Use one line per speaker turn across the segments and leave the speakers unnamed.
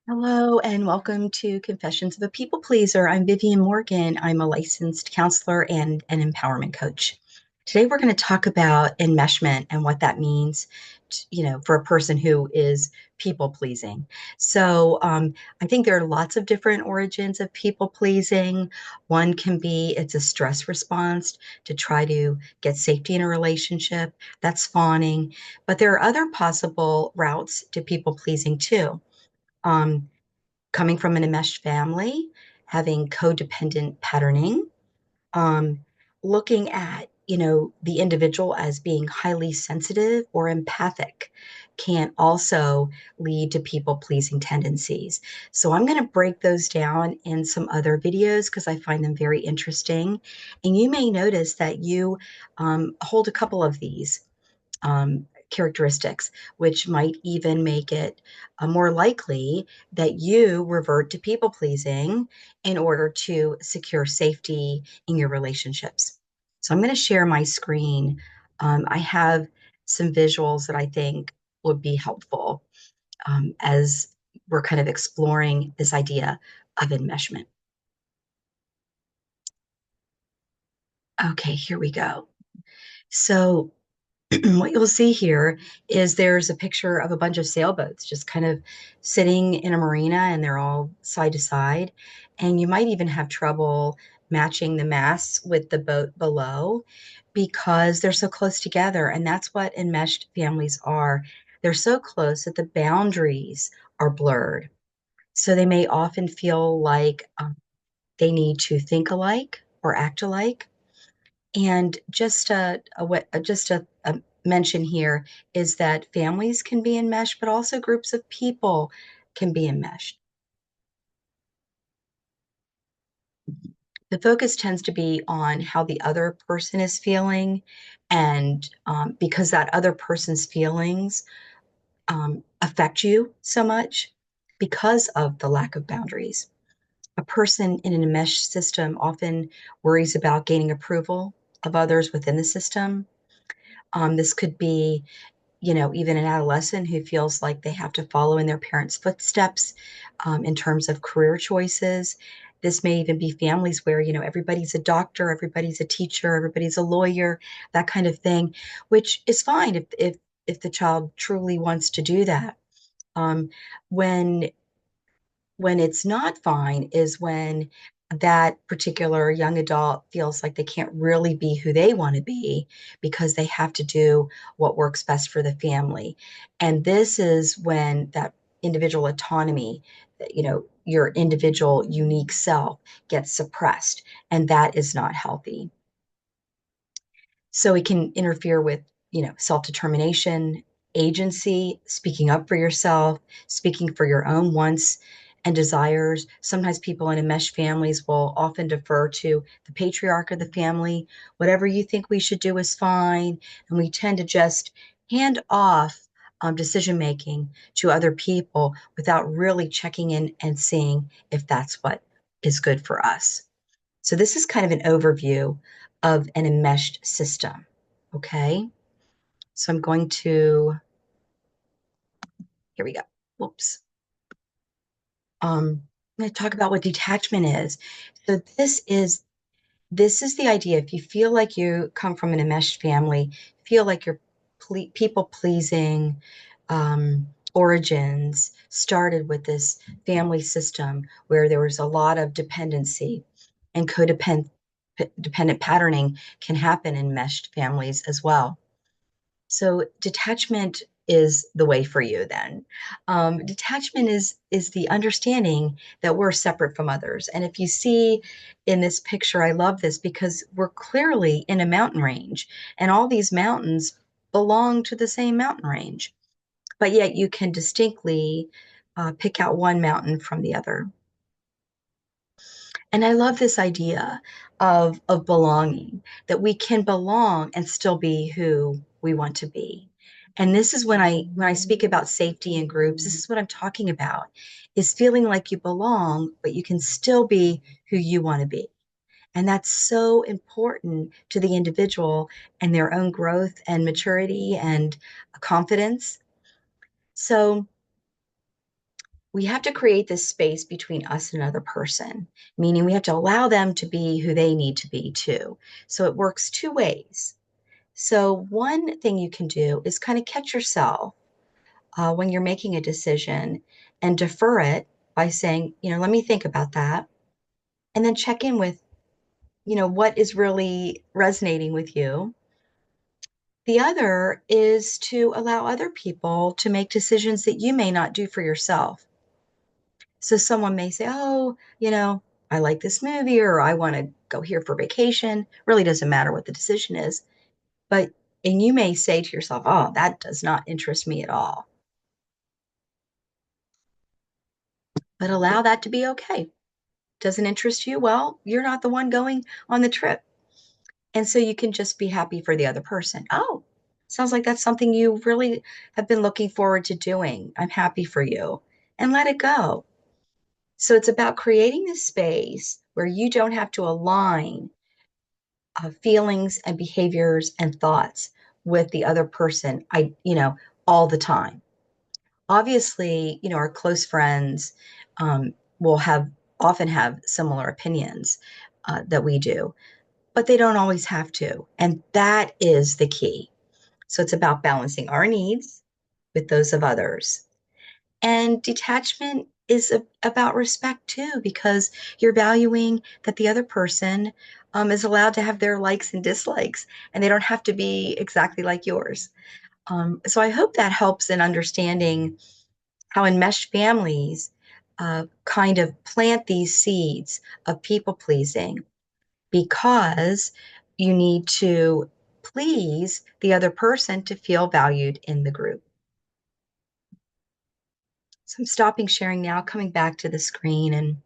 Hello and welcome to Confessions of a People Pleaser. I'm Vivian Morgan. I'm a licensed counselor and an empowerment coach. Today we're going to talk about enmeshment and what that means, for a person who is people pleasing. I think there are lots of different origins of people pleasing. One can be it's a stress response to try to get safety in a relationship. That's fawning, but there are other possible routes to people pleasing too. Um, Coming from an enmeshed family, having codependent patterning, um, looking at, the individual as being highly sensitive or empathic can also lead to people pleasing tendencies. So I'm going to break those down in some other videos because I find them very interesting. And you may notice that you hold a couple of these characteristics, which might even make it more likely that you revert to people pleasing in order to secure safety in your relationships. So I'm going to share my screen. I have some visuals that I think would be helpful as we're kind of exploring this idea of enmeshment. Okay, here we go. So what you'll see here is there's a picture of a bunch of sailboats just kind of sitting in a marina and they're all side to side. And you might even have trouble matching the masts with the boat below because they're so close together. And that's what enmeshed families are. They're so close that the boundaries are blurred. So they may often feel like they need to think alike or act alike. And just a mention here is that families can be enmeshed, but also groups of people can be enmeshed. The focus tends to be on how the other person is feeling, and because that other person's feelings affect you so much because of the lack of boundaries. A person in an enmeshed system often worries about gaining approval of others within the system. This could be even an adolescent who feels like they have to follow in their parents' footsteps in terms of career choices. This may even be families where, everybody's a doctor, everybody's a teacher, everybody's a lawyer, that kind of thing, which is fine if the child truly wants to do that. Um, when when it's not fine is when that particular young adult feels like they can't really be who they want to be because they have to do what works best for the family. And this is when that individual autonomy, your individual unique self gets suppressed, and that is not healthy. So it can interfere with, self-determination, agency, speaking up for yourself, speaking for your own wants and desires. Sometimes people in enmeshed families will often defer to the patriarch of the family. Whatever you think we should do is fine. And we tend to just hand off decision making to other people without really checking in and seeing if that's what is good for us. So this is kind of an overview of an enmeshed system. Okay. So I'm going to, here we go. Whoops. I'm going to talk about what detachment is. So this is the idea. If you feel like you come from an enmeshed family, feel like your people pleasing origins started with this family system where there was a lot of dependency and codependent dependent patterning can happen in meshed families as well. So detachment is the way for you then. Detachment is the understanding that we're separate from others. And if you see in this picture, I love this because we're clearly in a mountain range, and all these mountains belong to the same mountain range, but yet you can distinctly pick out one mountain from the other. And I love this idea of belonging, that we can belong and still be who we want to be. And this is when I speak about safety in groups, this is what I'm talking about, is feeling like you belong, but you can still be who you want to be. And that's so important to the individual and their own growth and maturity and confidence. So we have to create this space between us and another person, meaning we have to allow them to be who they need to be too. So it works two ways. So one thing you can do is kind of catch yourself when you're making a decision and defer it by saying, let me think about that. And then check in with, what is really resonating with you. The other is to allow other people to make decisions that you may not do for yourself. So someone may say, oh, I like this movie or I want to go here for vacation. Really doesn't matter what the decision is. But, and you may say to yourself, oh, that does not interest me at all. But allow that to be okay. Doesn't interest you? Well, you're not the one going on the trip. And so you can just be happy for the other person. Oh, sounds like that's something you really have been looking forward to doing. I'm happy for you. And let it go. So it's about creating this space where you don't have to align feelings and behaviors and thoughts with the other person, all the time. Obviously, our close friends will often have similar opinions that we do, but they don't always have to. And that is the key. So it's about balancing our needs with those of others. And detachment is about respect too, because you're valuing that the other person is allowed to have their likes and dislikes, and they don't have to be exactly like yours. So I hope that helps in understanding how enmeshed families kind of plant these seeds of people pleasing because you need to please the other person to feel valued in the group. So I'm stopping sharing now, coming back to the screen. And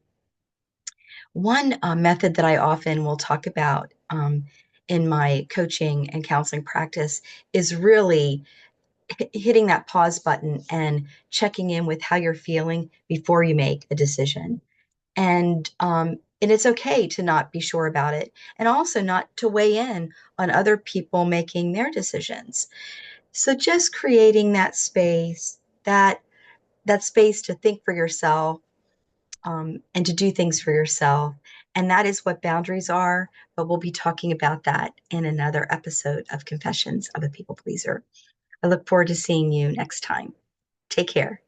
one method that I often will talk about in my coaching and counseling practice is really hitting that pause button and checking in with how you're feeling before you make a decision. And it's okay to not be sure about it, and also not to weigh in on other people making their decisions. So just creating that space, that space to think for yourself, and to do things for yourself. And that is what boundaries are. But we'll be talking about that in another episode of Confessions of a People Pleaser. I look forward to seeing you next time. Take care.